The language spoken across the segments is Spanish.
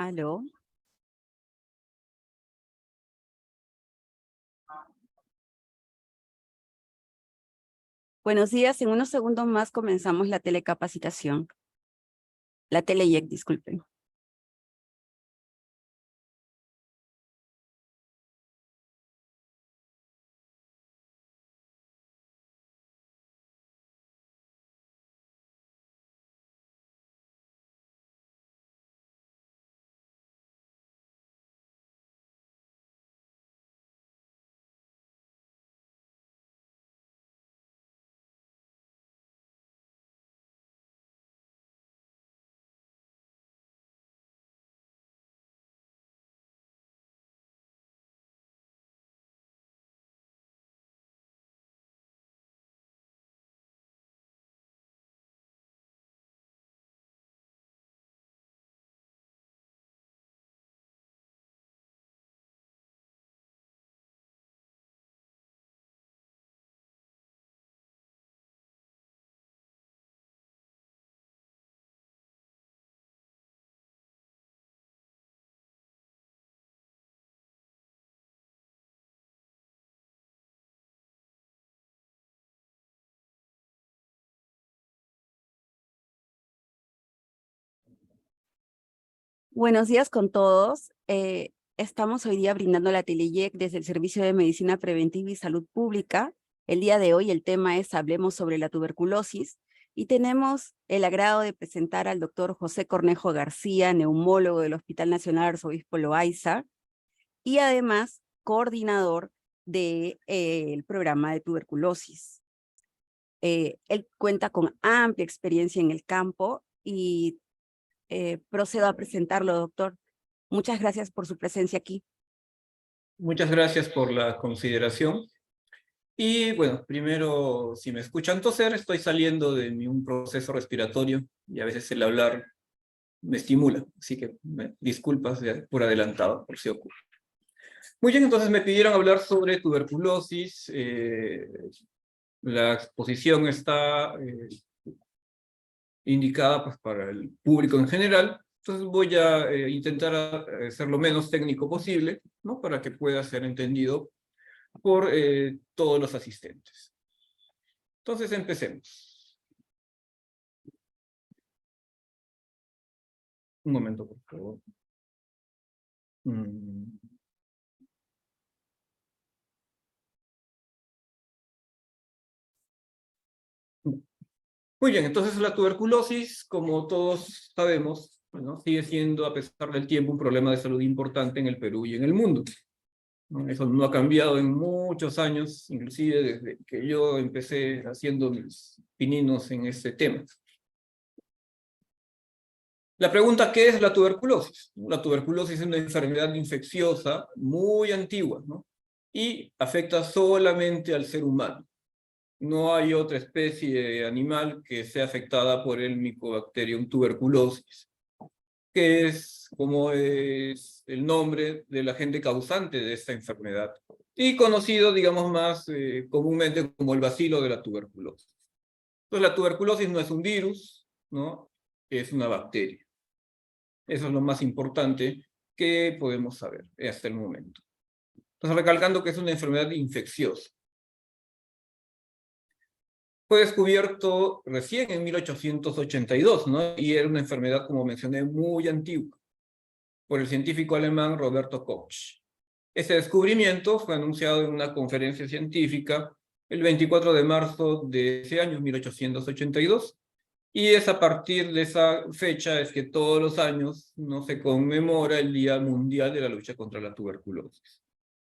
Aló. Buenos días. En unos segundos más comenzamos la telecapacitación. La TeleYEC, disculpen. Buenos días con todos. Estamos hoy día brindando la TeleYEC desde el Servicio de Medicina Preventiva y Salud Pública. El día de hoy el tema es Hablemos sobre la tuberculosis y tenemos el agrado de presentar al doctor José Cornejo García, neumólogo del Hospital Nacional Arzobispo Loaiza y además coordinador del programa de tuberculosis. Él cuenta con amplia experiencia en el campo y procedo a presentarlo, doctor. Muchas gracias por su presencia aquí. Muchas gracias por la consideración. Y bueno, primero, si me escuchan toser, estoy saliendo de un proceso respiratorio y a veces el hablar me estimula, así que disculpas por adelantado, por si ocurre. Muy bien, entonces me pidieron hablar sobre tuberculosis. La exposición está indicada pues, para el público en general. Entonces voy a intentar ser lo menos técnico posible, ¿no? Para que pueda ser entendido por todos los asistentes. Entonces empecemos. Un momento, por favor. Muy bien, entonces la tuberculosis, como todos sabemos, bueno, sigue siendo, a pesar del tiempo, un problema de salud importante en el Perú y en el mundo. Eso no ha cambiado en muchos años, inclusive desde que yo empecé haciendo mis pininos en este tema. La pregunta, ¿qué es la tuberculosis? La tuberculosis es una enfermedad infecciosa muy antigua, ¿no? Y afecta solamente al ser humano. No hay otra especie animal que sea afectada por el Mycobacterium tuberculosis, que es como es el nombre del agente causante de esta enfermedad, y conocido, digamos, más comúnmente como el bacilo de la tuberculosis. Entonces, la tuberculosis no es un virus, ¿no? Es una bacteria. Eso es lo más importante que podemos saber hasta el momento. Entonces, recalcando que es una enfermedad infecciosa. Fue descubierto recién en 1882, ¿no? Y era una enfermedad, como mencioné, muy antigua, por el científico alemán Roberto Koch. Ese descubrimiento fue anunciado en una conferencia científica el 24 de marzo de ese año, 1882, y es a partir de esa fecha es que todos los años no se conmemora el Día Mundial de la Lucha contra la Tuberculosis.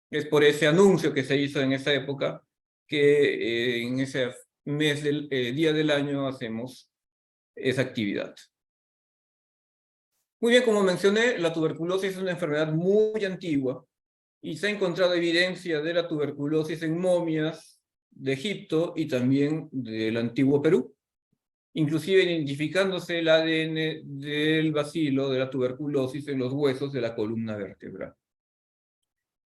Es por ese anuncio que se hizo en esa época que en ese mes del día del año hacemos esa actividad. Muy bien, como mencioné, la tuberculosis es una enfermedad muy antigua y se ha encontrado evidencia de la tuberculosis en momias de Egipto y también del antiguo Perú, inclusive identificándose el ADN del bacilo de la tuberculosis en los huesos de la columna vertebral.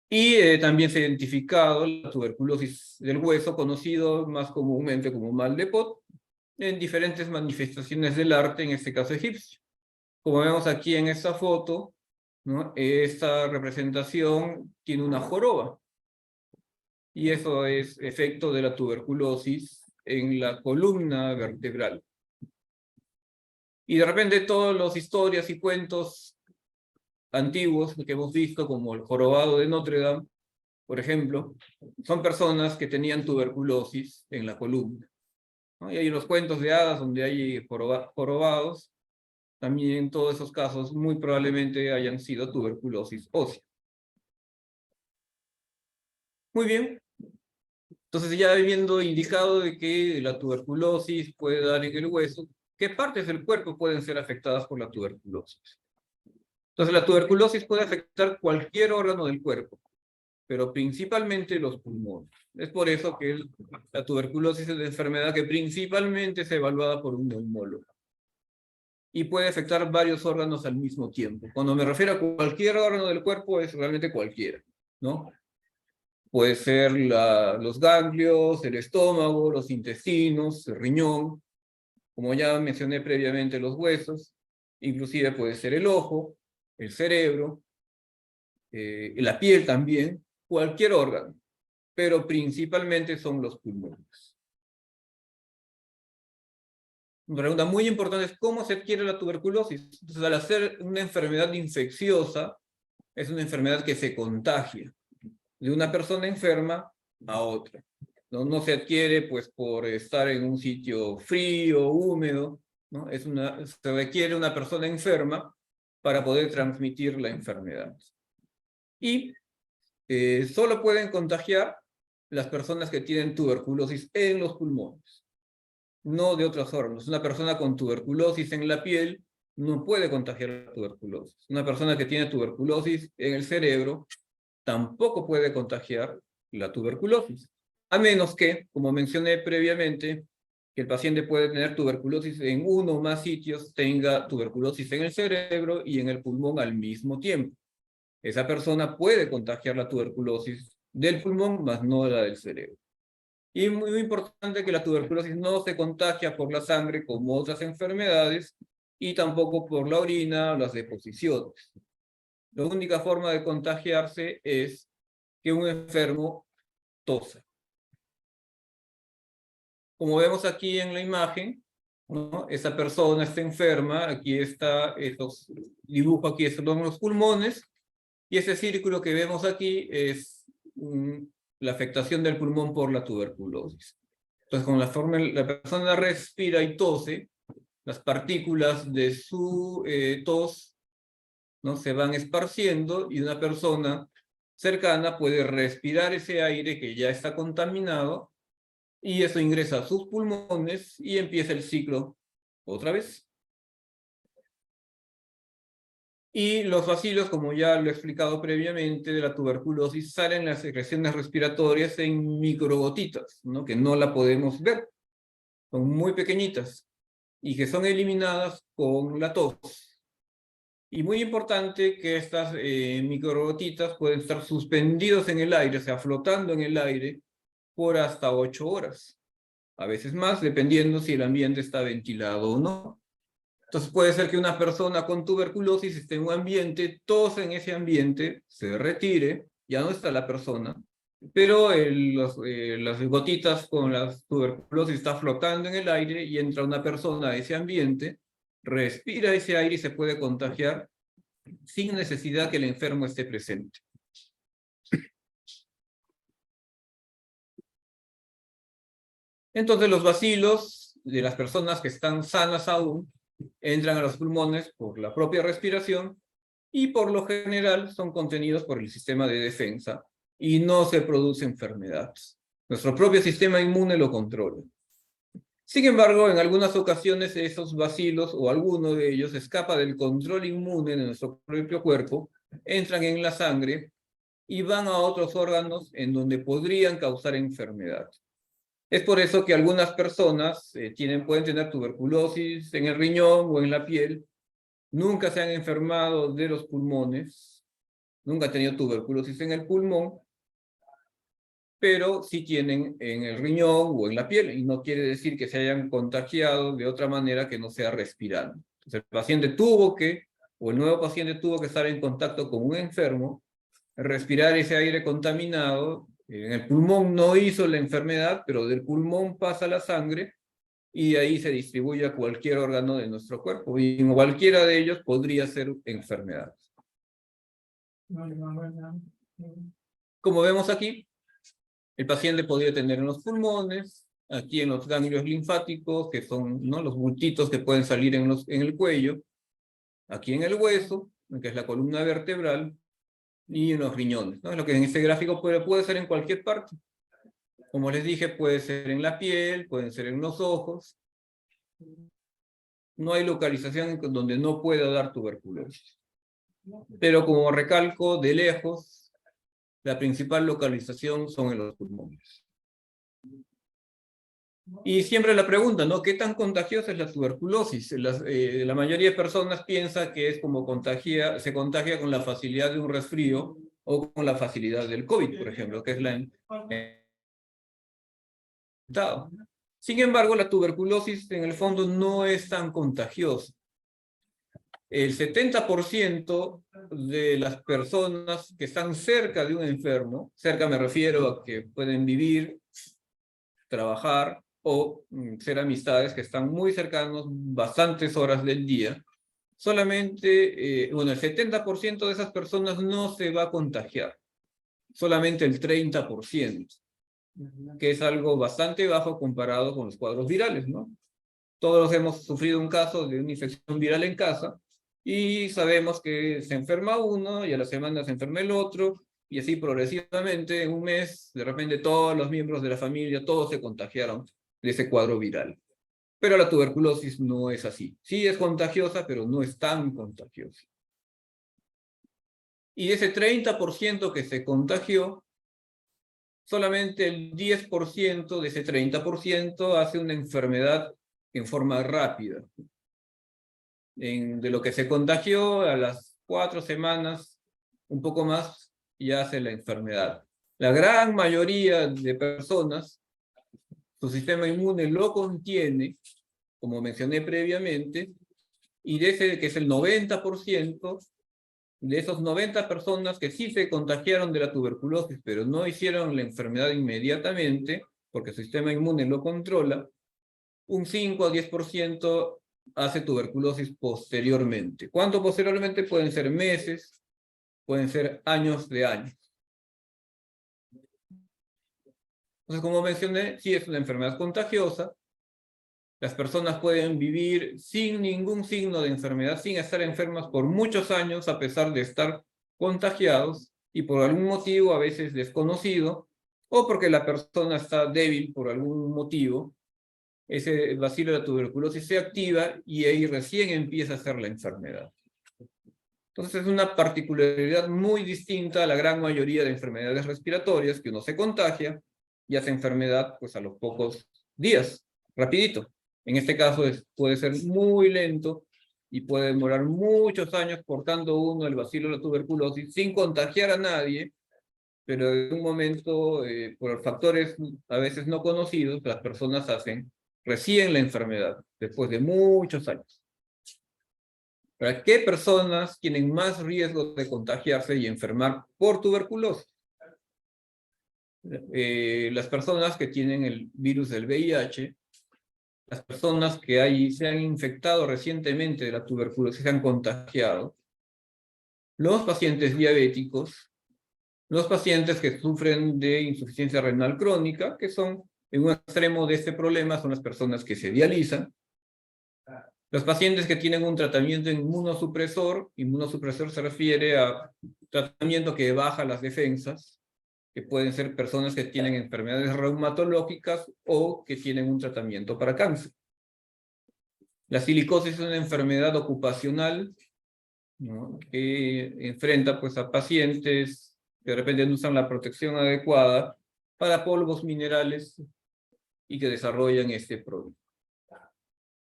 Y también se ha identificado la tuberculosis del hueso, conocido más comúnmente como mal de Pot, en diferentes manifestaciones del arte, en este caso egipcio. Como vemos aquí en esta foto, ¿no? Esta representación tiene una joroba. Y eso es efecto de la tuberculosis en la columna vertebral. Y de repente todas las historias y cuentos antiguos que hemos visto, como el jorobado de Notre Dame, por ejemplo, son personas que tenían tuberculosis en la columna, ¿no? Y hay los cuentos de hadas donde hay jorobados, también todos esos casos muy probablemente hayan sido tuberculosis ósea. Muy bien. Entonces, ya habiendo indicado de que la tuberculosis puede dar en el hueso, ¿qué partes del cuerpo pueden ser afectadas por la tuberculosis? Entonces, la tuberculosis puede afectar cualquier órgano del cuerpo, pero principalmente los pulmones. Es por eso que la tuberculosis es una enfermedad que principalmente es evaluada por un neumólogo. Y puede afectar varios órganos al mismo tiempo. Cuando me refiero a cualquier órgano del cuerpo, es realmente cualquiera, ¿no? Puede ser los ganglios, el estómago, los intestinos, el riñón, como ya mencioné previamente, los huesos, inclusive puede ser el ojo, el cerebro, la piel también, cualquier órgano, pero principalmente son los pulmones. Una pregunta muy importante es cómo se adquiere la tuberculosis. Entonces, al hacer una enfermedad infecciosa, es una enfermedad que se contagia de una persona enferma a otra. No se adquiere pues por estar en un sitio frío, húmedo, ¿no? Se requiere una persona enferma para poder transmitir la enfermedad. Y solo pueden contagiar las personas que tienen tuberculosis en los pulmones, no de otros órganos. Una persona con tuberculosis en la piel no puede contagiar la tuberculosis. Una persona que tiene tuberculosis en el cerebro tampoco puede contagiar la tuberculosis, a menos que, como mencioné previamente, que el paciente puede tener tuberculosis en uno o más sitios, tenga tuberculosis en el cerebro y en el pulmón al mismo tiempo. Esa persona puede contagiar la tuberculosis del pulmón, mas no la del cerebro. Y muy importante que la tuberculosis no se contagia por la sangre como otras enfermedades y tampoco por la orina o las deposiciones. La única forma de contagiarse es que un enfermo tosa. Como vemos aquí en la imagen, ¿no? Esa persona está enferma, aquí está, estos dibujos aquí son los pulmones, y ese círculo que vemos aquí es la afectación del pulmón por la tuberculosis. Entonces, con la persona respira y tose, las partículas de su tos, ¿no? Se van esparciendo y una persona cercana puede respirar ese aire que ya está contaminado y eso ingresa a sus pulmones y empieza el ciclo otra vez. Y los bacilos, como ya lo he explicado previamente, de la tuberculosis salen las secreciones respiratorias en microgotitas, ¿no? Que no la podemos ver, son muy pequeñitas y que son eliminadas con la tos. Y muy importante que estas microgotitas pueden estar suspendidos en el aire, o sea, flotando en el aire, por hasta 8 horas. A veces más, dependiendo si el ambiente está ventilado o no. Entonces puede ser que una persona con tuberculosis esté en un ambiente, tosa en ese ambiente, se retire, ya no está la persona, pero las gotitas con la tuberculosis está flotando en el aire y entra una persona a ese ambiente, respira ese aire y se puede contagiar sin necesidad que el enfermo esté presente. Entonces los bacilos de las personas que están sanas aún entran a los pulmones por la propia respiración y por lo general son contenidos por el sistema de defensa y no se produce enfermedades. Nuestro propio sistema inmune lo controla. Sin embargo, en algunas ocasiones esos bacilos o alguno de ellos escapa del control inmune de nuestro propio cuerpo, entran en la sangre y van a otros órganos en donde podrían causar enfermedad. Es por eso que algunas personas pueden tener tuberculosis en el riñón o en la piel, nunca se han enfermado de los pulmones, nunca han tenido tuberculosis en el pulmón, pero sí tienen en el riñón o en la piel, y no quiere decir que se hayan contagiado de otra manera que no sea respirando. Entonces, el paciente tuvo que o el nuevo paciente tuvo que estar en contacto con un enfermo, respirar ese aire contaminado, en el pulmón no hizo la enfermedad, pero del pulmón pasa a la sangre y de ahí se distribuye a cualquier órgano de nuestro cuerpo, y en cualquiera de ellos podría ser enfermedad. Como vemos aquí, el paciente podría tener en los pulmones, aquí en los ganglios linfáticos, que son, ¿no?, los bultitos que pueden salir en el cuello, aquí en el hueso, que es la columna vertebral, y en los riñones, ¿no? Lo que en este gráfico puede ser en cualquier parte. Como les dije, puede ser en la piel, pueden ser en los ojos. No hay localización donde no pueda dar tuberculosis. Pero como recalco, de lejos, la principal localización son en los pulmones. Y siempre la pregunta, ¿no? ¿Qué tan contagiosa es la tuberculosis? La mayoría de personas piensa que es como se contagia con la facilidad de un resfrío o con la facilidad del COVID, por ejemplo, que es Sin embargo, la tuberculosis en el fondo no es tan contagiosa. El 70% de las personas que están cerca de un enfermo, cerca me refiero a que pueden vivir, trabajar o ser amistades que están muy cercanos bastantes horas del día, solamente, bueno, el 70% de esas personas no se va a contagiar, solamente el 30%, que es algo bastante bajo comparado con los cuadros virales, ¿no? Todos hemos sufrido un caso de una infección viral en casa y sabemos que se enferma uno y a la semana se enferma el otro y así progresivamente en un mes, de repente todos los miembros de la familia, todos se contagiaron de ese cuadro viral. Pero la tuberculosis no es así. Sí es contagiosa, pero no es tan contagiosa. Y de ese 30% que se contagió, solamente el 10% de ese 30% hace una enfermedad en forma rápida. De lo que se contagió, a las 4 semanas, un poco más, ya hace la enfermedad. La gran mayoría de personas, su sistema inmune lo contiene, como mencioné previamente, y de ese que es el 90%, de esos 90 personas que sí se contagiaron de la tuberculosis, pero no hicieron la enfermedad inmediatamente, porque su sistema inmune lo controla, un 5 a 10% hace tuberculosis posteriormente. ¿Cuánto posteriormente? Pueden ser meses, pueden ser años de años. Entonces, como mencioné, sí es una enfermedad contagiosa. Las personas pueden vivir sin ningún signo de enfermedad, sin estar enfermas por muchos años, a pesar de estar contagiados, y por algún motivo, a veces desconocido, o porque la persona está débil por algún motivo, ese bacilo de la tuberculosis se activa y ahí recién empieza a ser la enfermedad. Entonces es una particularidad muy distinta a la gran mayoría de enfermedades respiratorias, que uno se contagia y hace enfermedad pues a los pocos días, rapidito. En este caso puede ser muy lento y puede demorar muchos años portando uno el bacilo de la tuberculosis sin contagiar a nadie, pero en un momento, por factores a veces no conocidos, las personas hacen recién la enfermedad, después de muchos años. ¿Para qué personas tienen más riesgo de contagiarse y enfermar por tuberculosis? Las personas que tienen el virus del VIH, las personas que se han infectado recientemente de la tuberculosis, se han contagiado, los pacientes diabéticos, los pacientes que sufren de insuficiencia renal crónica, que son, en un extremo de este problema, son las personas que se dializan, los pacientes que tienen un tratamiento inmunosupresor se refiere a tratamiento que baja las defensas, que pueden ser personas que tienen enfermedades reumatológicas o que tienen un tratamiento para cáncer. La silicosis es una enfermedad ocupacional, ¿no?, que enfrenta pues, a pacientes que de repente no usan la protección adecuada para polvos minerales y que desarrollan este problema.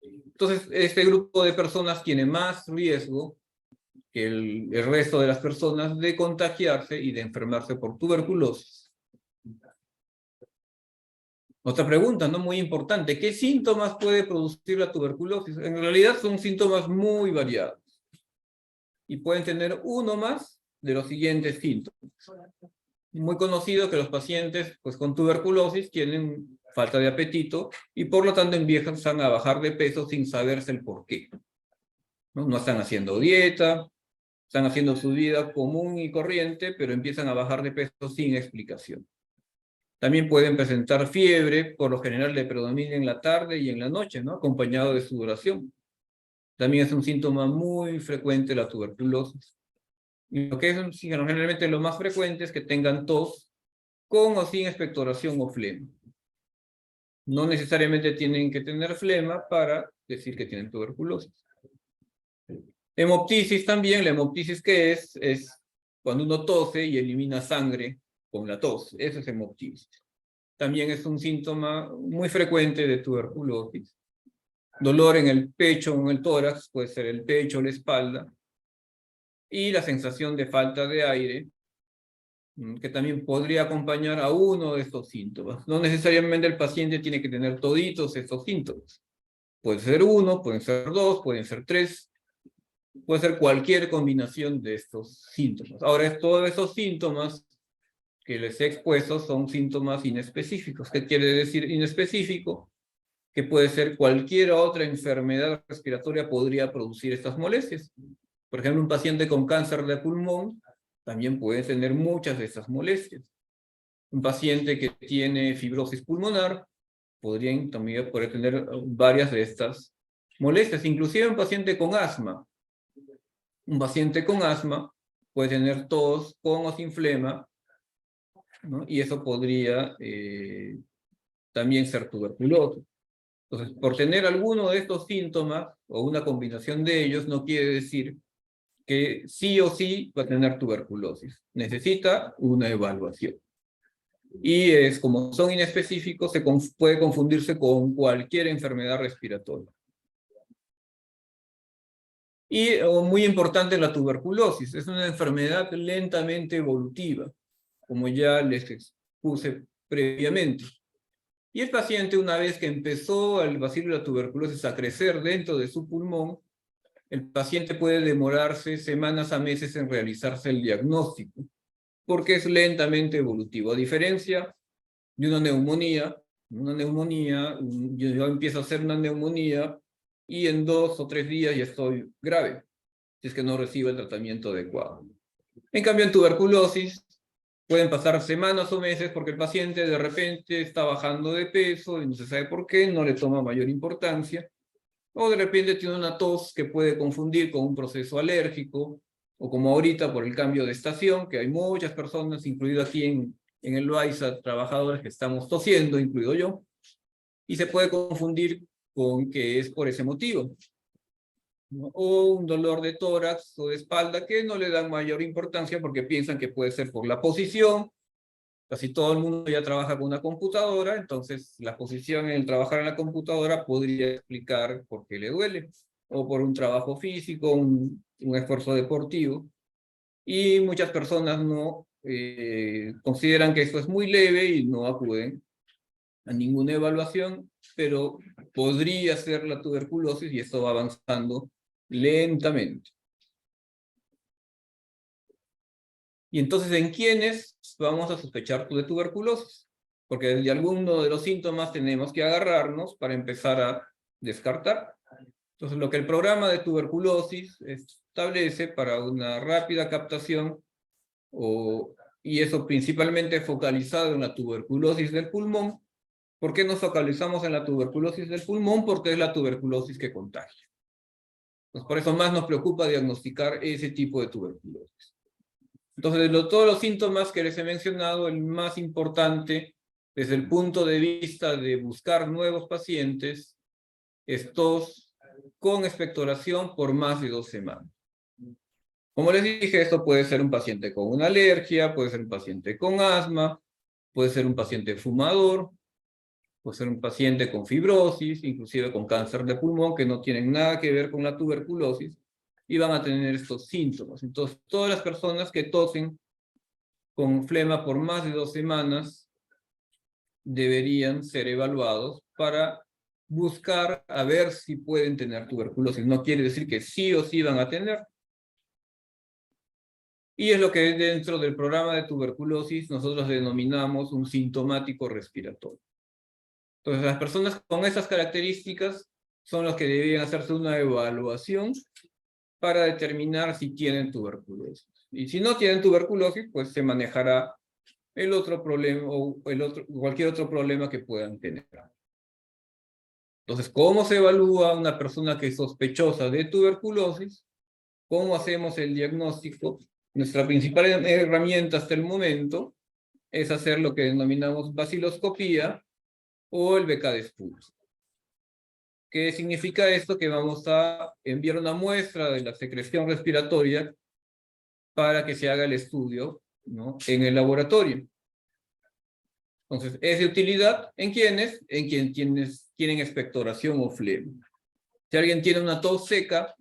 Entonces, este grupo de personas tiene más riesgo que el resto de las personas de contagiarse y de enfermarse por tuberculosis. Otra pregunta, ¿no?, muy importante. ¿Qué síntomas puede producir la tuberculosis? En realidad son síntomas muy variados. y pueden tener uno más de los siguientes síntomas. Muy conocido que los pacientes pues, con tuberculosis tienen falta de apetito y por lo tanto empiezan a bajar de peso sin saberse el por qué. No están haciendo dieta, están haciendo su vida común y corriente, pero empiezan a bajar de peso sin explicación. También pueden presentar fiebre, por lo general le predomina en la tarde y en la noche, ¿no? Acompañado de sudoración. También es un síntoma muy frecuente la tuberculosis. Y lo que es generalmente lo más frecuente es que tengan tos con o sin expectoración o flema. No necesariamente tienen que tener flema para decir que tienen tuberculosis. Hemoptisis también, la hemoptisis ¿qué es? Es cuando uno tose y elimina sangre con la tos, eso es hemoptisis. También es un síntoma muy frecuente de tuberculosis. Dolor en el pecho o en el tórax, puede ser el pecho o la espalda. Y la sensación de falta de aire, que también podría acompañar a uno de estos síntomas. No necesariamente el paciente tiene que tener toditos estos síntomas. Puede ser uno, pueden ser dos, pueden ser tres, puede ser cualquier combinación de estos síntomas. Ahora, todos esos síntomas que les he expuesto son síntomas inespecíficos. ¿Qué quiere decir inespecífico? Que puede ser cualquier otra enfermedad respiratoria podría producir estas molestias. Por ejemplo, un paciente con cáncer de pulmón también puede tener muchas de estas molestias. Un paciente que tiene fibrosis pulmonar también poder tener varias de estas molestias. Inclusive un paciente con asma. Un paciente con asma puede tener tos con o sin flema, ¿no? Y eso podría también ser tuberculosis. Entonces, por tener alguno de estos síntomas o una combinación de ellos, no quiere decir que sí o sí va a tener tuberculosis. Necesita una evaluación. Y como son inespecíficos, puede confundirse con cualquier enfermedad respiratoria. Y muy importante la tuberculosis, es una enfermedad lentamente evolutiva, como ya les expuse previamente. Y el paciente, una vez que empezó el bacilo de la tuberculosis a crecer dentro de su pulmón, el paciente puede demorarse semanas a meses en realizarse el diagnóstico, porque es lentamente evolutivo. A diferencia de una neumonía, yo empiezo a hacer una neumonía y en 2 o 3 días ya estoy grave, si es que no recibo el tratamiento adecuado. En cambio, en tuberculosis, pueden pasar semanas o meses porque el paciente de repente está bajando de peso y no se sabe por qué, no le toma mayor importancia, o de repente tiene una tos que puede confundir con un proceso alérgico, o como ahorita por el cambio de estación, que hay muchas personas, incluido aquí en el Loaiza, trabajadores que estamos tosiendo, incluido yo, y se puede confundir con que es por ese motivo, ¿no? O un dolor de tórax o de espalda que no le dan mayor importancia porque piensan que puede ser por la posición. Casi todo el mundo ya trabaja con una computadora, entonces la posición en el trabajar en la computadora podría explicar por qué le duele, o por un trabajo físico, un esfuerzo deportivo. Y muchas personas no consideran que esto es muy leve y no acuden a ninguna evaluación, pero podría ser la tuberculosis y esto va avanzando lentamente. Y entonces, ¿en quiénes vamos a sospechar de tuberculosis? Porque de alguno de los síntomas tenemos que agarrarnos para empezar a descartar. Entonces, lo que el programa de tuberculosis establece para una rápida captación, y eso principalmente focalizado en la tuberculosis del pulmón. ¿Por qué nos focalizamos en la tuberculosis del pulmón? Porque es la tuberculosis que contagia. Pues por eso más nos preocupa diagnosticar ese tipo de tuberculosis. Entonces, de todos los síntomas que les he mencionado, el más importante, desde el punto de vista de buscar nuevos pacientes, es tos con expectoración por más de 2 semanas. Como les dije, esto puede ser un paciente con una alergia, puede ser un paciente con asma, puede ser un paciente fumador, puede ser un paciente con fibrosis, inclusive con cáncer de pulmón, que no tienen nada que ver con la tuberculosis, y van a tener estos síntomas. Entonces, todas las personas que tosen con flema por más de 2 semanas deberían ser evaluados para buscar a ver si pueden tener tuberculosis. No quiere decir que sí o sí van a tener, Y es lo que dentro del programa de tuberculosis nosotros denominamos un sintomático respiratorio. Entonces, las personas con esas características son los que deberían hacerse una evaluación para determinar si tienen tuberculosis. Y si no tienen tuberculosis, pues se manejará el otro problema o cualquier otro problema que puedan tener. Entonces, ¿cómo se evalúa una persona que es sospechosa de tuberculosis? ¿Cómo hacemos el diagnóstico? Nuestra principal herramienta hasta el momento es hacer lo que denominamos baciloscopía o el BK de esputo. ¿Qué significa esto? Que vamos a enviar una muestra de la secreción respiratoria para que se haga el estudio, ¿no?, en el laboratorio. Entonces, ¿es de utilidad en quiénes? En quienes tienen expectoración o flema. Si alguien tiene una tos seca,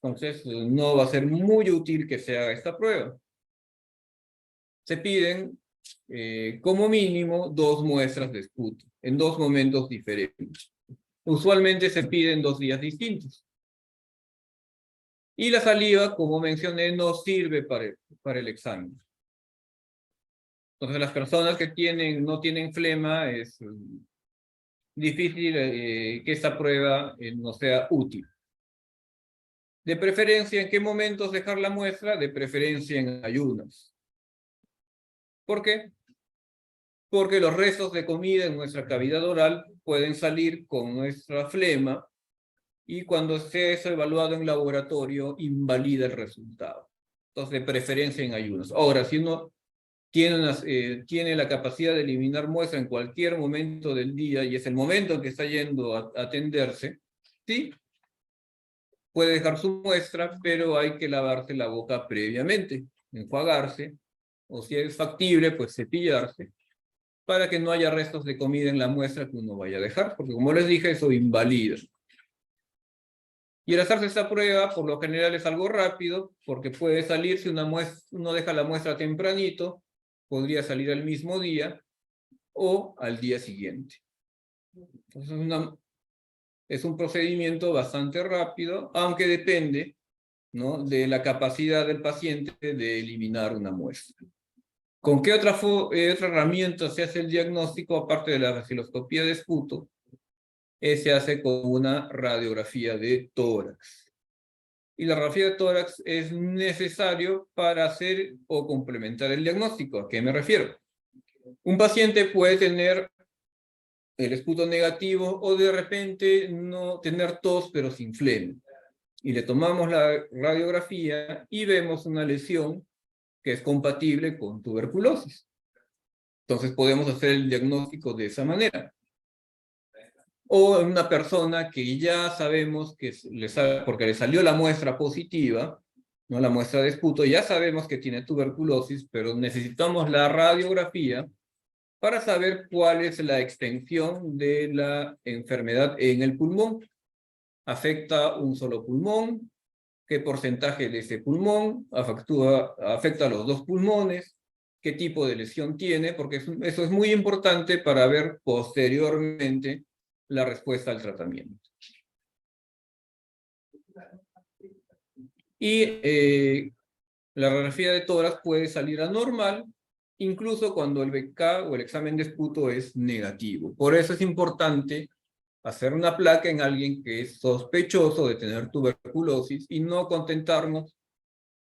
entonces no va a ser muy útil que se haga esta prueba. Se piden como mínimo 2 muestras de esputo, en 2 momentos diferentes. Usualmente se piden 2 días distintos. Y la saliva, como mencioné, no sirve para el examen. Entonces, las personas que no tienen flema, es difícil que esta prueba no sea útil. De preferencia, ¿en qué momentos dejar la muestra? De preferencia en ayunas. ¿Por qué? Porque los restos de comida en nuestra cavidad oral pueden salir con nuestra flema y cuando esté eso evaluado en laboratorio invalida el resultado. Entonces, de preferencia en ayunas. Ahora, si uno tiene la capacidad de eliminar muestra en cualquier momento del día y es el momento en que está yendo a atenderse, sí, puede dejar su muestra, pero hay que lavarse la boca previamente, enjuagarse, o si es factible, pues cepillarse, para que no haya restos de comida en la muestra que uno vaya a dejar, porque como les dije, eso invalida. Y el hacerse esta prueba, por lo general, es algo rápido, porque puede salir si uno deja la muestra tempranito, podría salir al mismo día o al día siguiente. Entonces, es un procedimiento bastante rápido, aunque depende, ¿no?, de la capacidad del paciente de eliminar una muestra. ¿Con qué otra herramienta se hace el diagnóstico, aparte de la baciloscopía de esputo? Se hace con una radiografía de tórax. Y la radiografía de tórax es necesario para hacer o complementar el diagnóstico. ¿A qué me refiero? Un paciente puede tener el esputo negativo o de repente no tener tos pero sin flema. Y le tomamos la radiografía y vemos una lesión que es compatible con tuberculosis. Entonces podemos hacer el diagnóstico de esa manera. O en una persona que ya sabemos que porque le salió la muestra positiva, ¿no?, la muestra de esputo, ya sabemos que tiene tuberculosis, pero necesitamos la radiografía para saber cuál es la extensión de la enfermedad en el pulmón. ¿Afecta un solo pulmón? ¿Qué porcentaje de ese pulmón afecta a los 2 pulmones? ¿Qué tipo de lesión tiene? Porque eso es muy importante para ver posteriormente la respuesta al tratamiento. Y la radiografía de tórax puede salir anormal, incluso cuando el BK o el examen de esputo es negativo. Por eso es importante hacer una placa en alguien que es sospechoso de tener tuberculosis y no contentarnos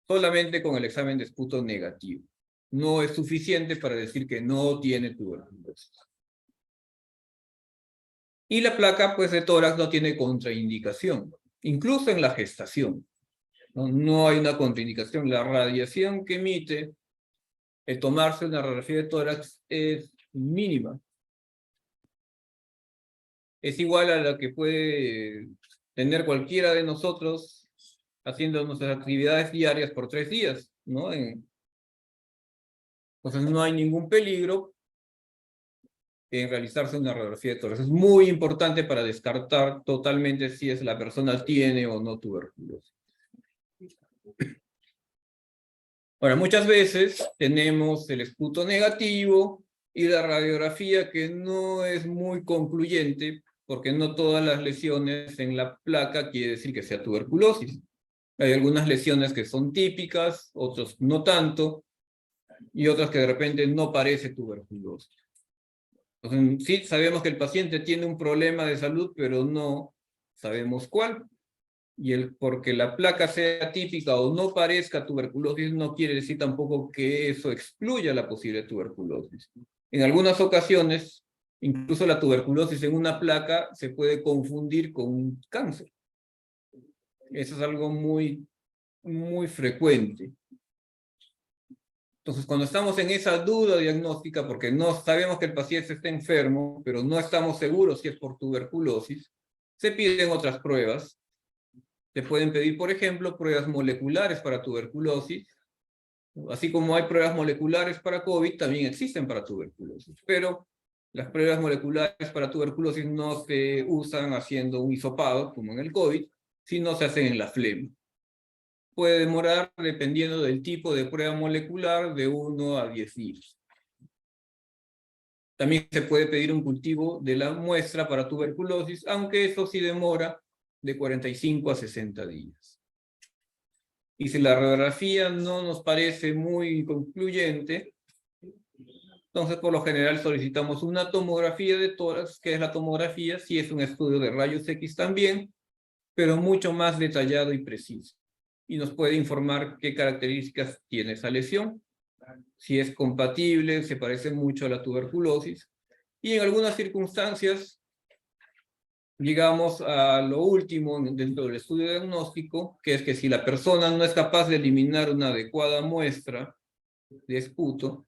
solamente con el examen de esputo negativo. No es suficiente para decir que no tiene tuberculosis. Y la placa, pues, de tórax no tiene contraindicación, incluso en la gestación. No hay una contraindicación. La radiación que emite el tomarse una radiografía de tórax es mínima. Es igual a la que puede tener cualquiera de nosotros haciendo nuestras actividades diarias por 3 días, ¿no? Entonces no hay ningún peligro en realizarse una radiografía de tórax. Es muy importante para descartar totalmente si la persona tiene o no tuberculosis. Ahora, muchas veces tenemos el esputo negativo y la radiografía que no es muy concluyente, porque no todas las lesiones en la placa quiere decir que sea tuberculosis. Hay algunas lesiones que son típicas, otros no tanto, y otras que de repente no parece tuberculosis. Entonces, sí, sabemos que el paciente tiene un problema de salud, pero no sabemos cuál. Y porque la placa sea típica o no parezca tuberculosis, no quiere decir tampoco que eso excluya la posible tuberculosis. En algunas ocasiones, incluso la tuberculosis en una placa se puede confundir con un cáncer. Eso es algo muy, muy frecuente. Entonces, cuando estamos en esa duda diagnóstica, porque no sabemos que el paciente está enfermo, pero no estamos seguros si es por tuberculosis, se piden otras pruebas. Se pueden pedir, por ejemplo, pruebas moleculares para tuberculosis. Así como hay pruebas moleculares para COVID, también existen para tuberculosis. Pero las pruebas moleculares para tuberculosis no se usan haciendo un hisopado, como en el COVID, sino se hacen en la flema. Puede demorar, dependiendo del tipo de prueba molecular, de 1 a 10 días. También se puede pedir un cultivo de la muestra para tuberculosis, aunque eso sí demora de 45 a 60 días. Y si la radiografía no nos parece muy concluyente, entonces por lo general solicitamos una tomografía de tórax, que es la tomografía, si es un estudio de rayos X también, pero mucho más detallado y preciso. Y nos puede informar qué características tiene esa lesión, si es compatible, se parece mucho a la tuberculosis, y en algunas circunstancias llegamos a lo último dentro del estudio diagnóstico, que es que si la persona no es capaz de eliminar una adecuada muestra de esputo,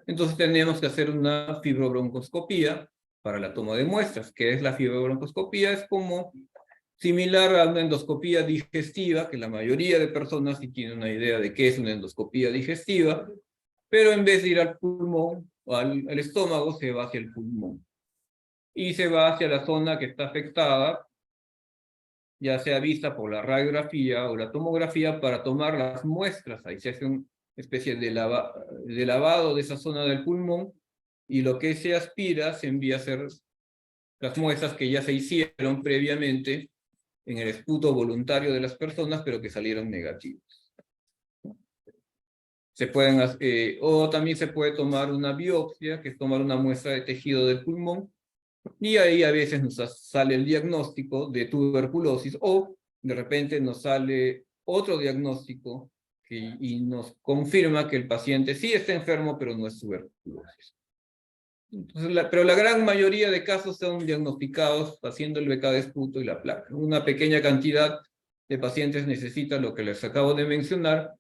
entonces tenemos que hacer una fibrobroncoscopía para la toma de muestras. ¿Qué es la fibrobroncoscopía? Es como similar a una endoscopía digestiva, que la mayoría de personas sí tienen una idea de qué es una endoscopía digestiva, pero en vez de ir al pulmón o al estómago, se va hacia el pulmón. Y se va hacia la zona que está afectada, ya sea vista por la radiografía o la tomografía, para tomar las muestras. Ahí se hace una especie de lavado de esa zona del pulmón, y lo que se aspira se envía a hacer las muestras que ya se hicieron previamente en el esputo voluntario de las personas, pero que salieron negativos. O también se puede tomar una biopsia, que es tomar una muestra de tejido del pulmón, y ahí a veces nos sale el diagnóstico de tuberculosis, o de repente nos sale otro diagnóstico y nos confirma que el paciente sí está enfermo, pero no es tuberculosis. Entonces, pero la gran mayoría de casos son diagnosticados haciendo el BK de esputo y la placa. Una pequeña cantidad de pacientes necesita lo que les acabo de mencionar,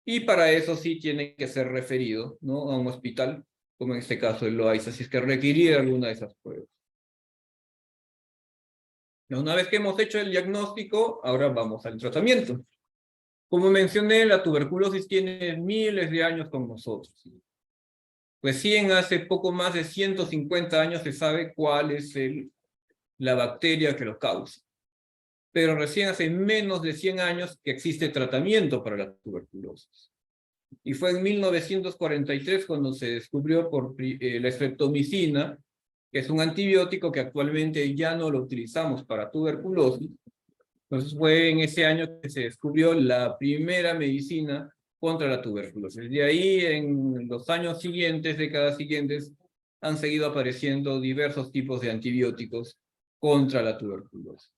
y para eso sí tiene que ser referido, ¿no?, a un hospital, como en este caso el Loaiza, si es que requiriera alguna de esas pruebas. Una vez que hemos hecho el diagnóstico, ahora vamos al tratamiento. Como mencioné, la tuberculosis tiene miles de años con nosotros. Recién hace poco más de 150 años se sabe cuál es la bacteria que lo causa. Pero recién hace menos de 100 años que existe tratamiento para la tuberculosis. Y fue en 1943 cuando se descubrió la streptomicina, que es un antibiótico que actualmente ya no lo utilizamos para tuberculosis. Entonces fue en ese año que se descubrió la primera medicina contra la tuberculosis. De ahí, en los años siguientes, décadas siguientes, han seguido apareciendo diversos tipos de antibióticos contra la tuberculosis.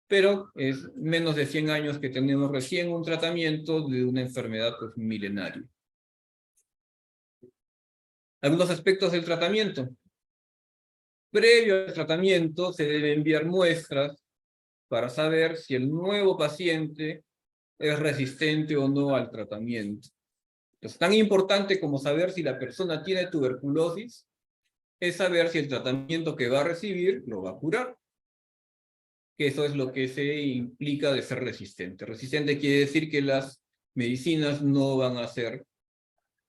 Pero es menos de 100 años que tenemos recién un tratamiento de una enfermedad pues, milenaria. Algunos aspectos del tratamiento. Previo al tratamiento se debe enviar muestras para saber si el nuevo paciente es resistente o no al tratamiento. Entonces, tan importante como saber si la persona tiene tuberculosis es saber si el tratamiento que va a recibir lo va a curar. Que eso es lo que se implica de ser resistente. Resistente quiere decir que las medicinas no van a hacer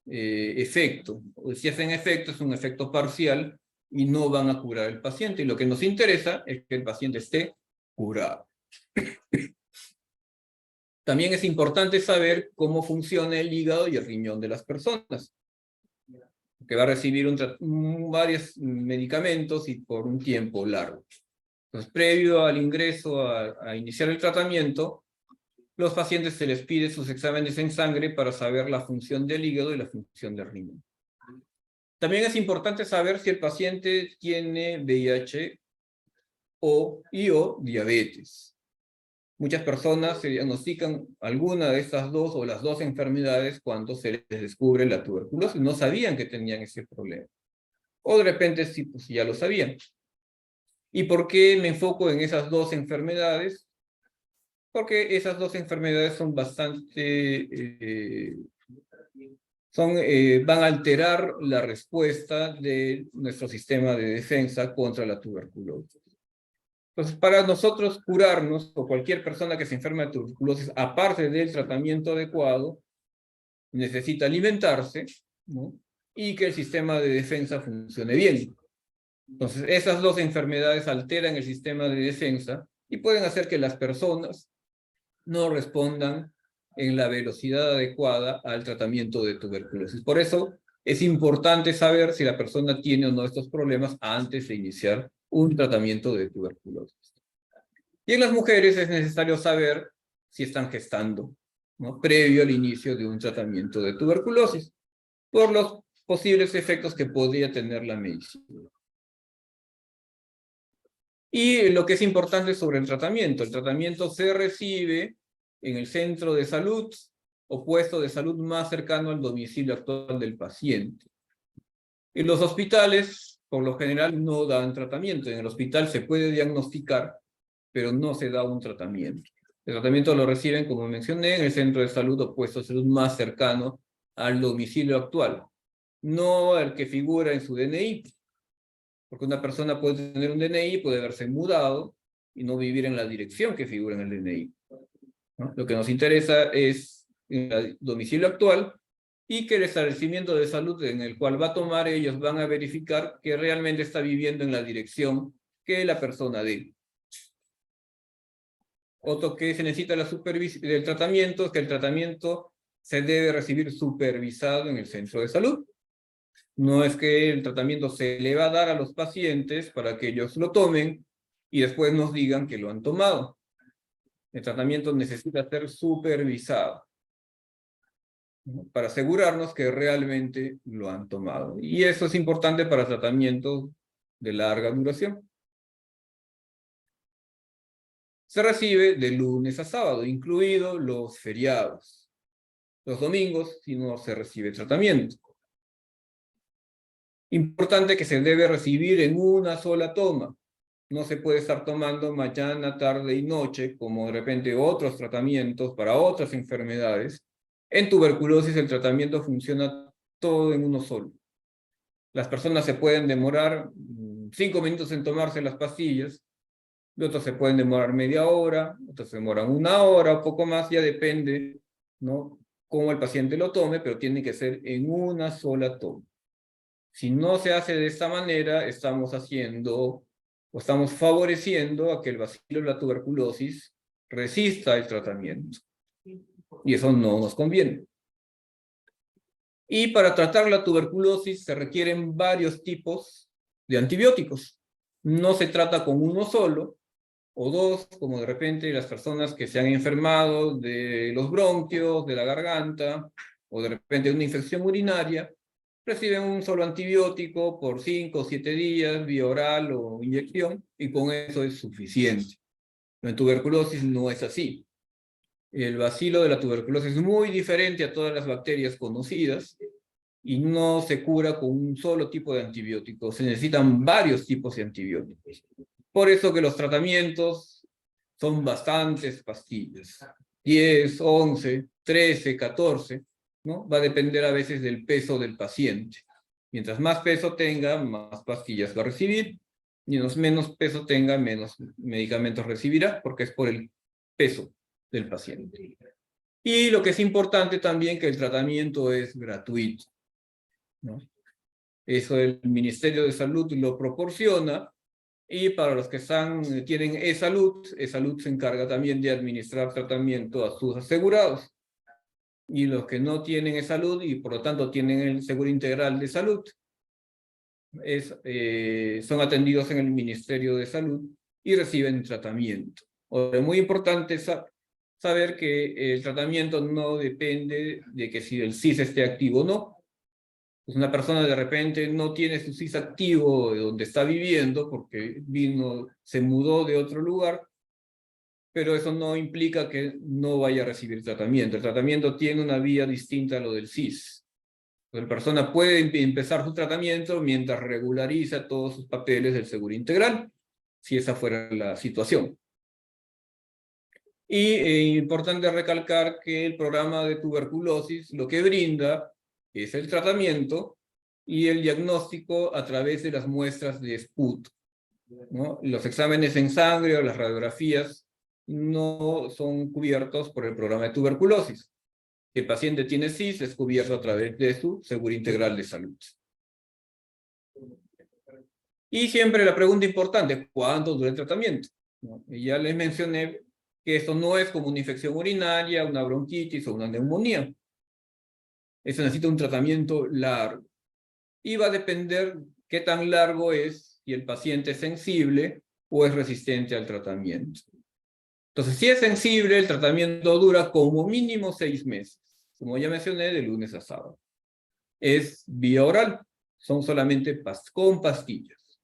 efecto. O si hacen efecto, es un efecto parcial y no van a curar al paciente. Y lo que nos interesa es que el paciente esté curado. También es importante saber cómo funciona el hígado y el riñón de las personas, que va a recibir varios medicamentos y por un tiempo largo. Entonces, previo al ingreso a iniciar el tratamiento, los pacientes se les pide sus exámenes en sangre para saber la función del hígado y la función del riñón. También es importante saber si el paciente tiene VIH o diabetes. Muchas personas se diagnostican alguna de estas dos o las dos enfermedades cuando se les descubre la tuberculosis. No sabían que tenían ese problema. O de repente sí, pues ya lo sabían. ¿Y por qué me enfoco en esas dos enfermedades? Porque esas dos enfermedades son van a alterar la respuesta de nuestro sistema de defensa contra la tuberculosis. Entonces, para nosotros curarnos, o cualquier persona que se enferma de tuberculosis, aparte del tratamiento adecuado, necesita alimentarse, ¿no? Y que el sistema de defensa funcione bien. Entonces, esas dos enfermedades alteran el sistema de defensa y pueden hacer que las personas no respondan en la velocidad adecuada al tratamiento de tuberculosis. Por eso es importante saber si la persona tiene o no estos problemas antes de iniciar un tratamiento de tuberculosis. Y en las mujeres es necesario saber si están gestando, ¿no? Previo al inicio de un tratamiento de tuberculosis, por los posibles efectos que podría tener la medicina. Y lo que es importante sobre el tratamiento se recibe en el centro de salud o puesto de salud más cercano al domicilio actual del paciente. En los hospitales, por lo general, no dan tratamiento. En el hospital se puede diagnosticar, pero no se da un tratamiento. El tratamiento lo reciben, como mencioné, en el centro de salud o puesto de salud más cercano al domicilio actual, no el que figura en su DNI. Porque una persona puede tener un DNI, puede haberse mudado y no vivir en la dirección que figura en el DNI, ¿no? Lo que nos interesa es el domicilio actual y que el establecimiento de salud en el cual va a tomar, ellos van a verificar que realmente está viviendo en la dirección que la persona dé. Otro que se necesita del tratamiento es que el tratamiento se debe recibir supervisado en el centro de salud. No es que el tratamiento se le va a dar a los pacientes para que ellos lo tomen y después nos digan que lo han tomado. El tratamiento necesita ser supervisado, ¿no? Para asegurarnos que realmente lo han tomado. Y eso es importante para tratamientos de larga duración. Se recibe de lunes a sábado, incluidos los feriados. Los domingos, si no se recibe tratamiento. Importante que se debe recibir en una sola toma. No se puede estar tomando mañana, tarde y noche, como de repente otros tratamientos para otras enfermedades. En tuberculosis el tratamiento funciona todo en uno solo. Las personas se pueden demorar 5 minutos en tomarse las pastillas, y otros se pueden demorar media hora, otros se demoran 1 hora o poco más, ya depende, ¿no?, cómo el paciente lo tome, pero tiene que ser en una sola toma. Si no se hace de esta manera, estamos favoreciendo a que el bacilo de la tuberculosis resista el tratamiento. Y eso no nos conviene. Y para tratar la tuberculosis se requieren varios tipos de antibióticos. No se trata con uno solo, o dos, como de repente las personas que se han enfermado de los bronquios, de la garganta, o de repente de una infección urinaria, reciben un solo antibiótico por 5 o 7 días, vía oral o inyección, y con eso es suficiente. En tuberculosis no es así. El bacilo de la tuberculosis es muy diferente a todas las bacterias conocidas y no se cura con un solo tipo de antibiótico. Se necesitan varios tipos de antibióticos. Por eso que los tratamientos son bastantes pastillas. 10, 11, 13, 14, ¿no? Va a depender a veces del peso del paciente. Mientras más peso tenga, más pastillas va a recibir. Mientras menos peso tenga, menos medicamentos recibirá, porque es por el peso del paciente. Y lo que es importante también, que el tratamiento es gratuito, ¿no? Eso el Ministerio de Salud lo proporciona, y para los que tienen e-salud, e-salud se encarga también de administrar tratamiento a sus asegurados. Y los que no tienen e-salud y por lo tanto tienen el seguro integral de salud, son atendidos en el Ministerio de Salud y reciben tratamiento. Ahora, es muy importante saber que el tratamiento no depende de que si el CIS esté activo o no. Pues una persona de repente no tiene su CIS activo de donde está viviendo porque se mudó de otro lugar, pero eso no implica que no vaya a recibir tratamiento. El tratamiento tiene una vía distinta a lo del CIS. La persona puede empezar su tratamiento mientras regulariza todos sus papeles del Seguro Integral, si esa fuera la situación. Y importante recalcar que el programa de tuberculosis lo que brinda es el tratamiento y el diagnóstico a través de las muestras de esputo, ¿no? Los exámenes en sangre o las radiografías no son cubiertos por el programa de tuberculosis. Si el paciente tiene CIS, es cubierto a través de su Seguro Integral de Salud. Y siempre la pregunta importante, ¿cuánto dura el tratamiento? ¿No? Y ya les mencioné que esto no es como una infección urinaria, una bronquitis o una neumonía. Eso necesita un tratamiento largo. Y va a depender qué tan largo es, si el paciente es sensible o es resistente al tratamiento. Entonces, si es sensible, el tratamiento dura como mínimo 6 meses. Como ya mencioné, de lunes a sábado. Es vía oral. Son solamente con pastillas.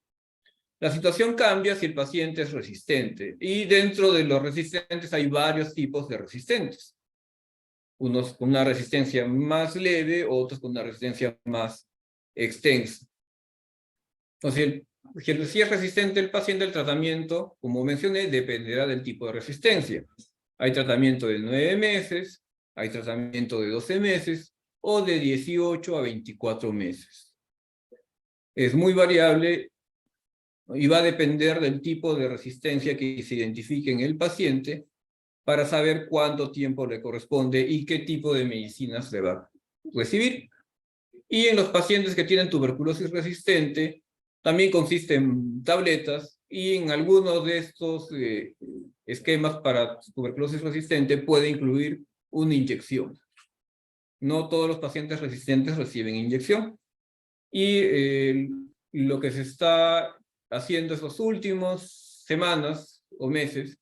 La situación cambia si el paciente es resistente. Y dentro de los resistentes hay varios tipos de resistentes. Unos con una resistencia más leve, otros con una resistencia más extensa. Entonces, si es resistente el paciente, el tratamiento, como mencioné, dependerá del tipo de resistencia. Hay tratamiento de 9 meses, hay tratamiento de 12 meses o de 18 a 24 meses. Es muy variable y va a depender del tipo de resistencia que se identifique en el paciente para saber cuánto tiempo le corresponde y qué tipo de medicinas le va a recibir. Y en los pacientes que tienen tuberculosis resistente, también consiste en tabletas y en algunos de estos esquemas para tuberculosis resistente puede incluir una inyección. No todos los pacientes resistentes reciben inyección. Y lo que se está haciendo estas últimas semanas o meses,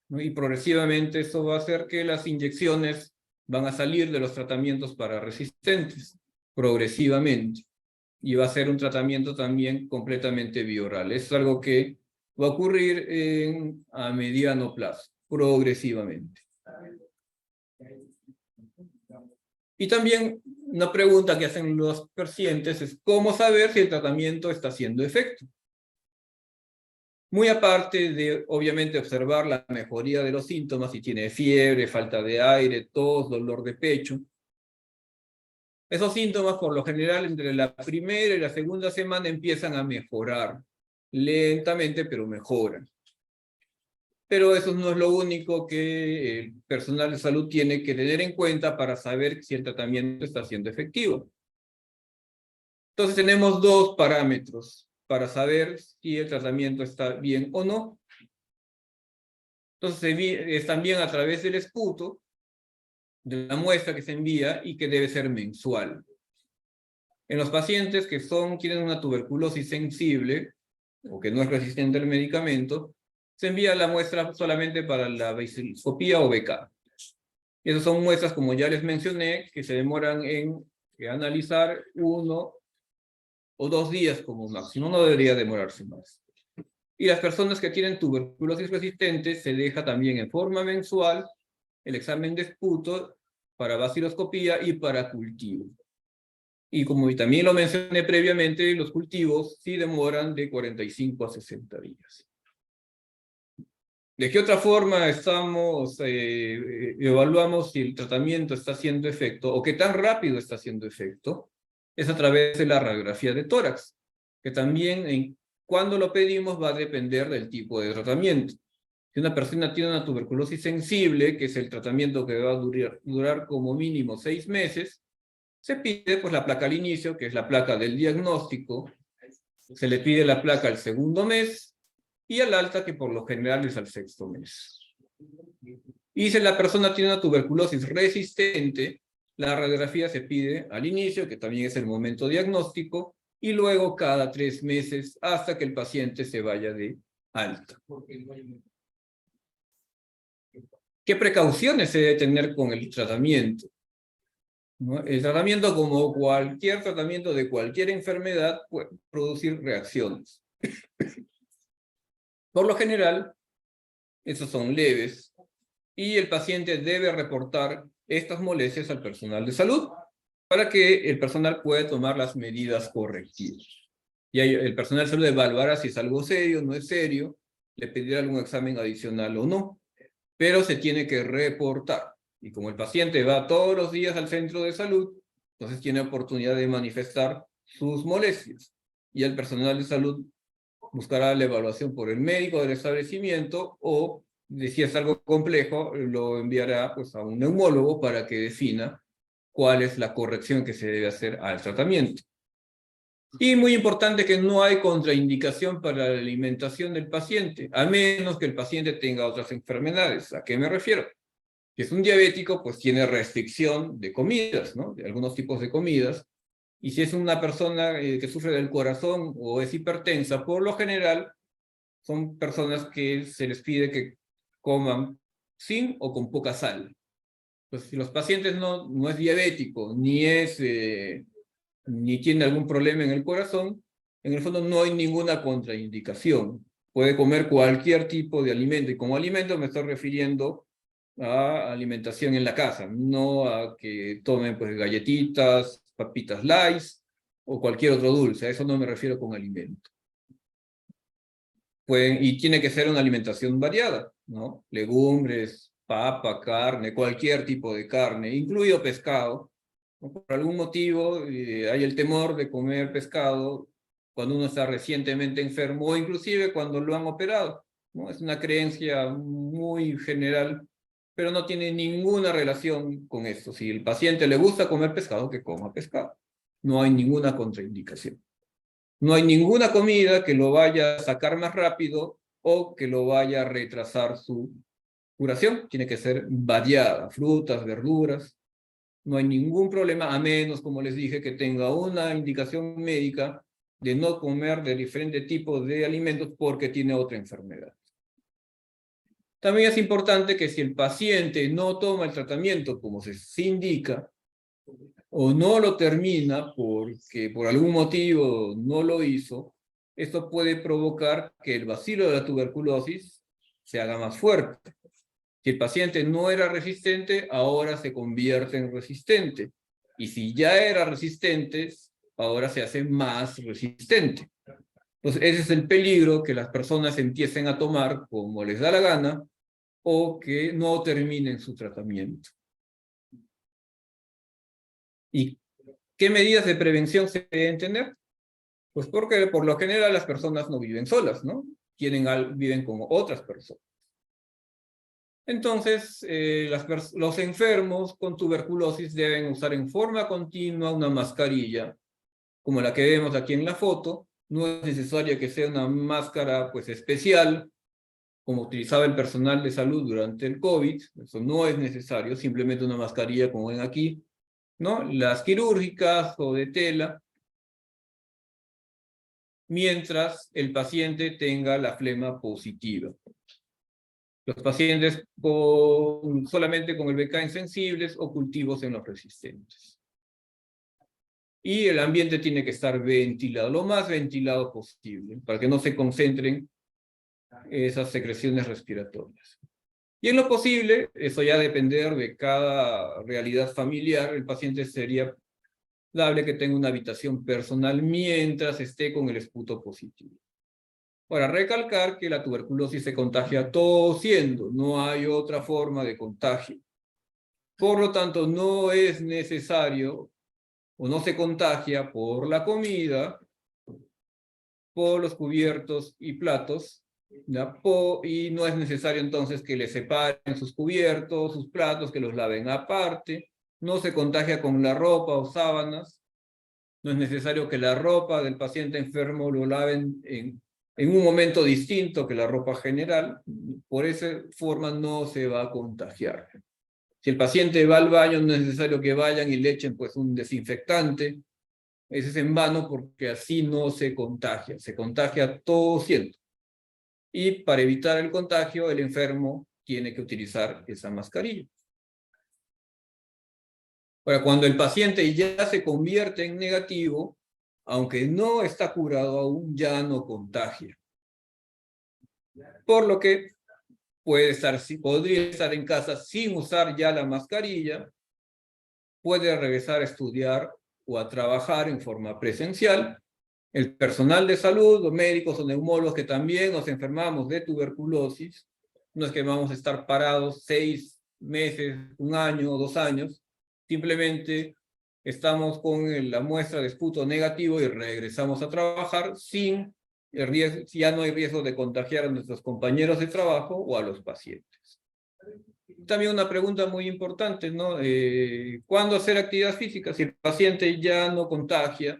¿no? Y progresivamente eso va a hacer que las inyecciones van a salir de los tratamientos para resistentes, progresivamente. Y va a ser un tratamiento también completamente bioral. Es algo que va a ocurrir a mediano plazo, progresivamente. Y también una pregunta que hacen los pacientes es ¿cómo saber si el tratamiento está haciendo efecto? Muy aparte de, obviamente, observar la mejoría de los síntomas, si tiene fiebre, falta de aire, tos, dolor de pecho. Esos síntomas, por lo general, entre la primera y la segunda semana empiezan a mejorar. Lentamente, pero mejoran. Pero eso no es lo único que el personal de salud tiene que tener en cuenta para saber si el tratamiento está siendo efectivo. Entonces tenemos dos parámetros para saber si el tratamiento está bien o no. Entonces es también a través del esputo, de la muestra que se envía y que debe ser mensual. En los pacientes que tienen una tuberculosis sensible o que no es resistente al medicamento, se envía la muestra solamente para la basiliscopía o BK. Esas son muestras, como ya les mencioné, que se demoran en analizar 1 o 2 días como máximo, no debería demorarse más. Y las personas que tienen tuberculosis resistente se deja también en forma mensual el examen de esputo para baciloscopía y para cultivo. Y como también lo mencioné previamente, los cultivos sí demoran de 45 a 60 días. ¿De qué otra forma evaluamos si el tratamiento está haciendo efecto o qué tan rápido está haciendo efecto? Es a través de la radiografía de tórax, que también cuando lo pedimos va a depender del tipo de tratamiento. Si una persona tiene una tuberculosis sensible, que es el tratamiento que va a durar como mínimo 6 meses, se pide pues la placa al inicio, que es la placa del diagnóstico, se le pide la placa al segundo mes, y al alta, que por lo general es al 6º mes. Y si la persona tiene una tuberculosis resistente, la radiografía se pide al inicio, que también es el momento diagnóstico, y luego cada 3 meses hasta que el paciente se vaya de alta. ¿Qué precauciones se debe tener con el tratamiento? ¿No? El tratamiento, como cualquier tratamiento de cualquier enfermedad, puede producir reacciones. Por lo general, esos son leves y el paciente debe reportar estas molestias al personal de salud para que el personal pueda tomar las medidas correctivas. Y ahí el personal de salud evaluará si es algo serio, no es serio, le pedirá algún examen adicional o no, pero se tiene que reportar. Y como el paciente va todos los días al centro de salud, entonces tiene oportunidad de manifestar sus molestias. Y el personal de salud buscará la evaluación por el médico del establecimiento o, si es algo complejo, lo enviará pues, a un neumólogo para que defina cuál es la corrección que se debe hacer al tratamiento. Y muy importante que no hay contraindicación para la alimentación del paciente, a menos que el paciente tenga otras enfermedades. ¿A qué me refiero? Si es un diabético, pues tiene restricción de comidas, ¿no? De algunos tipos de comidas. Y si es una persona que sufre del corazón o es hipertensa, por lo general son personas que se les pide que coman sin o con poca sal. Pues si los pacientes no es diabético, ni tiene algún problema en el corazón, en el fondo no hay ninguna contraindicación. Puede comer cualquier tipo de alimento, y como alimento me estoy refiriendo a alimentación en la casa, no a que tomen pues galletitas, papitas Lays o cualquier otro dulce, a eso no me refiero con alimento. Y tiene que ser una alimentación variada, ¿no? Legumbres, papa, carne, cualquier tipo de carne, incluido pescado. ¿No? Por algún motivo hay el temor de comer pescado cuando uno está recientemente enfermo o inclusive cuando lo han operado, ¿no? Es una creencia muy general, pero no tiene ninguna relación con esto. Si el paciente le gusta comer pescado, que coma pescado. No hay ninguna contraindicación. No hay ninguna comida que lo vaya a sacar más rápido o que lo vaya a retrasar su curación. Tiene que ser variada, frutas, verduras. No hay ningún problema, a menos, como les dije, que tenga una indicación médica de no comer de diferentes tipos de alimentos porque tiene otra enfermedad. También es importante que si el paciente no toma el tratamiento como se indica, o no lo termina porque por algún motivo no lo hizo, esto puede provocar que el bacilo de la tuberculosis se haga más fuerte. Si el paciente no era resistente, ahora se convierte en resistente. Y si ya era resistente, ahora se hace más resistente. Entonces, ese es el peligro, que las personas empiecen a tomar como les da la gana o que no terminen su tratamiento. ¿Y qué medidas de prevención se deben tener? Pues porque por lo general las personas no viven solas, ¿no? Viven con otras personas. Entonces, los enfermos con tuberculosis deben usar en forma continua una mascarilla, como la que vemos aquí en la foto. No es necesario que sea una máscara pues, especial, como utilizaba el personal de salud durante el COVID. Eso no es necesario, simplemente una mascarilla como ven aquí, ¿no? Las quirúrgicas o de tela, mientras el paciente tenga la flema positiva. Los pacientes solamente con el BK insensibles o cultivos en los resistentes. Y el ambiente tiene que estar ventilado, lo más ventilado posible, para que no se concentren esas secreciones respiratorias. Y en lo posible, eso ya depender de cada realidad familiar, el paciente sería dable que tenga una habitación personal mientras esté con el esputo positivo. Para recalcar que la tuberculosis se contagia tosiendo, no hay otra forma de contagio. Por lo tanto, no es necesario o no se contagia por la comida, por los cubiertos y platos, ¿ya? Y no es necesario entonces que le separen sus cubiertos, sus platos, que los laven aparte. No se contagia con la ropa o sábanas. No es necesario que la ropa del paciente enfermo lo laven en un momento distinto que la ropa general. Por esa forma no se va a contagiar. Si el paciente va al baño, no es necesario que vayan y le echen pues, un desinfectante. Ese es en vano porque así no se contagia tosiendo. Y para evitar el contagio, el enfermo tiene que utilizar esa mascarilla. Ahora, cuando el paciente ya se convierte en negativo, aunque no está curado aún, ya no contagia. Por lo que podría estar en casa sin usar ya la mascarilla, puede regresar a estudiar o a trabajar en forma presencial. El personal de salud, los médicos o neumólogos que también nos enfermamos de tuberculosis, no es que vamos a estar parados 6 meses, 1 año o 2 años, simplemente estamos con la muestra de esputo negativo y regresamos a trabajar sin el riesgo, ya no hay riesgo de contagiar a nuestros compañeros de trabajo o a los pacientes. También una pregunta muy importante, ¿no? ¿Cuándo hacer actividad física? Si el paciente ya no contagia,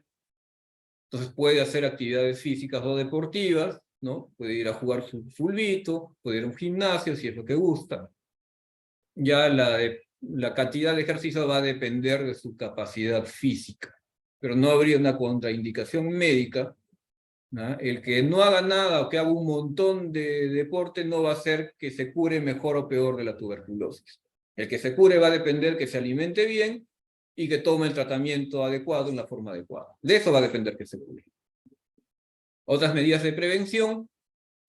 entonces puede hacer actividades físicas o deportivas, ¿no? Puede ir a jugar su fulbito, puede ir a un gimnasio si es lo que gusta. Ya la cantidad de ejercicio va a depender de su capacidad física, pero no habría una contraindicación médica, ¿no? El que no haga nada o que haga un montón de deporte no va a hacer que se cure mejor o peor de la tuberculosis. El que se cure va a depender que se alimente bien y que tome el tratamiento adecuado en la forma adecuada. De eso va a depender que se cure. Otras medidas de prevención: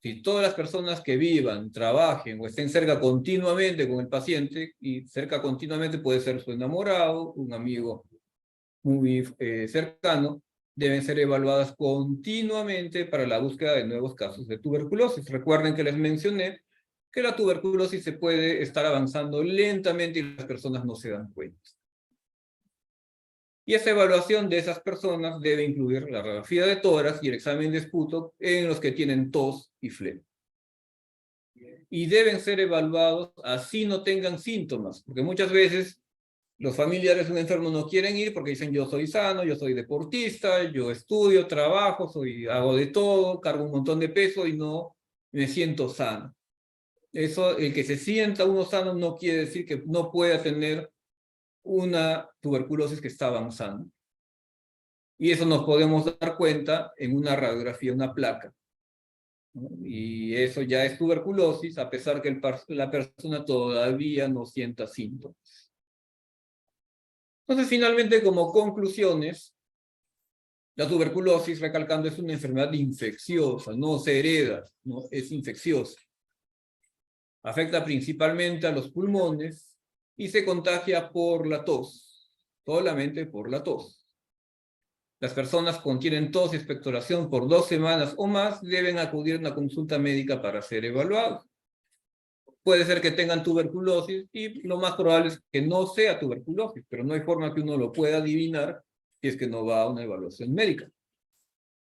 si todas las personas que vivan, trabajen o estén cerca continuamente con el paciente, y cerca continuamente puede ser su enamorado, un amigo muy cercano, deben ser evaluadas continuamente para la búsqueda de nuevos casos de tuberculosis. Recuerden que les mencioné que la tuberculosis se puede estar avanzando lentamente y las personas no se dan cuenta. Y esa evaluación de esas personas debe incluir la radiografía de tórax y el examen de esputo en los que tienen tos y flema. Y deben ser evaluados así no tengan síntomas, porque muchas veces los familiares de un enfermo no quieren ir porque dicen: yo soy sano, yo soy deportista, yo estudio, trabajo, hago de todo, cargo un montón de peso y no me siento sano. Eso, el que se sienta uno sano no quiere decir que no pueda tener una tuberculosis que está avanzando. Y eso nos podemos dar cuenta en una radiografía, una placa, ¿no? Y eso ya es tuberculosis, a pesar que la persona todavía no sienta síntomas. Entonces, finalmente, como conclusiones, la tuberculosis, recalcando, es una enfermedad infecciosa, no se hereda, ¿no? Es infecciosa. Afecta principalmente a los pulmones y se contagia por la tos, solamente por la tos. Las personas que tienen tos y expectoración por 2 semanas o más deben acudir a una consulta médica para ser evaluados. Puede ser que tengan tuberculosis y lo más probable es que no sea tuberculosis, pero no hay forma que uno lo pueda adivinar si es que no va a una evaluación médica.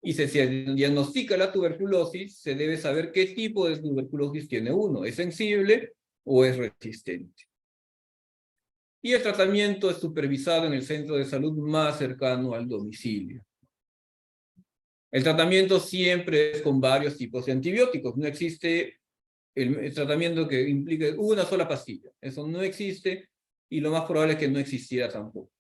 Y si se diagnostica la tuberculosis, se debe saber qué tipo de tuberculosis tiene uno. ¿Es sensible o es resistente? Y el tratamiento es supervisado en el centro de salud más cercano al domicilio. El tratamiento siempre es con varios tipos de antibióticos. No existe el tratamiento que implique una sola pastilla. Eso no existe y lo más probable es que no existiera tampoco.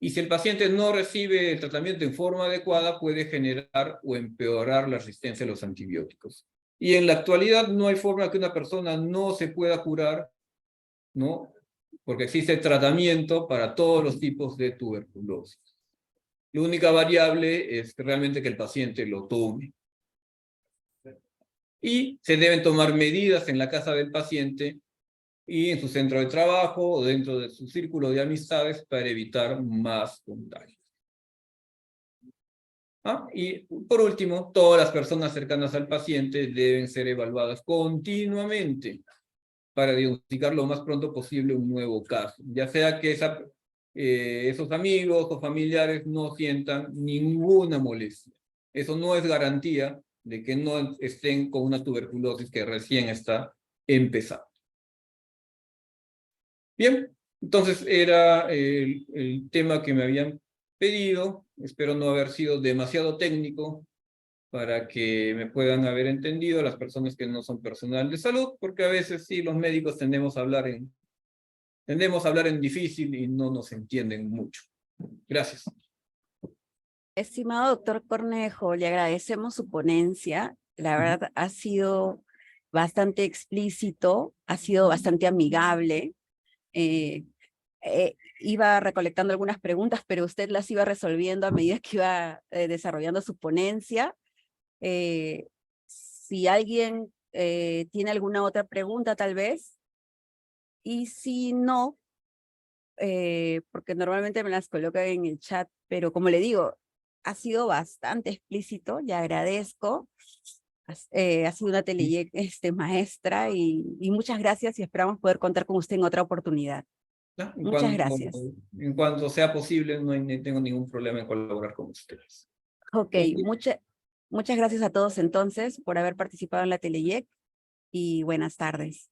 Y si el paciente no recibe el tratamiento en forma adecuada, puede generar o empeorar la resistencia a los antibióticos. Y en la actualidad no hay forma que una persona no se pueda curar, ¿no? Porque existe tratamiento para todos los tipos de tuberculosis. La única variable es realmente que el paciente lo tome. Y se deben tomar medidas en la casa del paciente y en su centro de trabajo o dentro de su círculo de amistades para evitar más contagios. Y por último, todas las personas cercanas al paciente deben ser evaluadas continuamente para diagnosticar lo más pronto posible un nuevo caso, ya sea que esos amigos o familiares no sientan ninguna molestia. Eso no es garantía de que no estén con una tuberculosis que recién está empezando. Bien, entonces era el tema que me habían pedido. Espero no haber sido demasiado técnico para que me puedan haber entendido las personas que no son personal de salud, porque a veces sí, los médicos tendemos a hablar en difícil y no nos entienden mucho. Gracias. Estimado doctor Cornejo, le agradecemos su ponencia. La verdad ha sido bastante explícito, ha sido bastante amigable. Iba recolectando algunas preguntas, pero usted las iba resolviendo a medida que iba desarrollando su ponencia. Si alguien tiene alguna otra pregunta, tal vez, y si no, porque normalmente me las colocan en el chat, pero como le digo, ha sido bastante explícito, le agradezco. Ha sido una Teleyec maestra y muchas gracias y esperamos poder contar con usted en otra oportunidad. ¿Ya? Muchas gracias. En cuanto sea posible, no tengo ningún problema en colaborar con ustedes. Ok, Ok. muchas gracias a todos entonces por haber participado en la Teleyec y buenas tardes.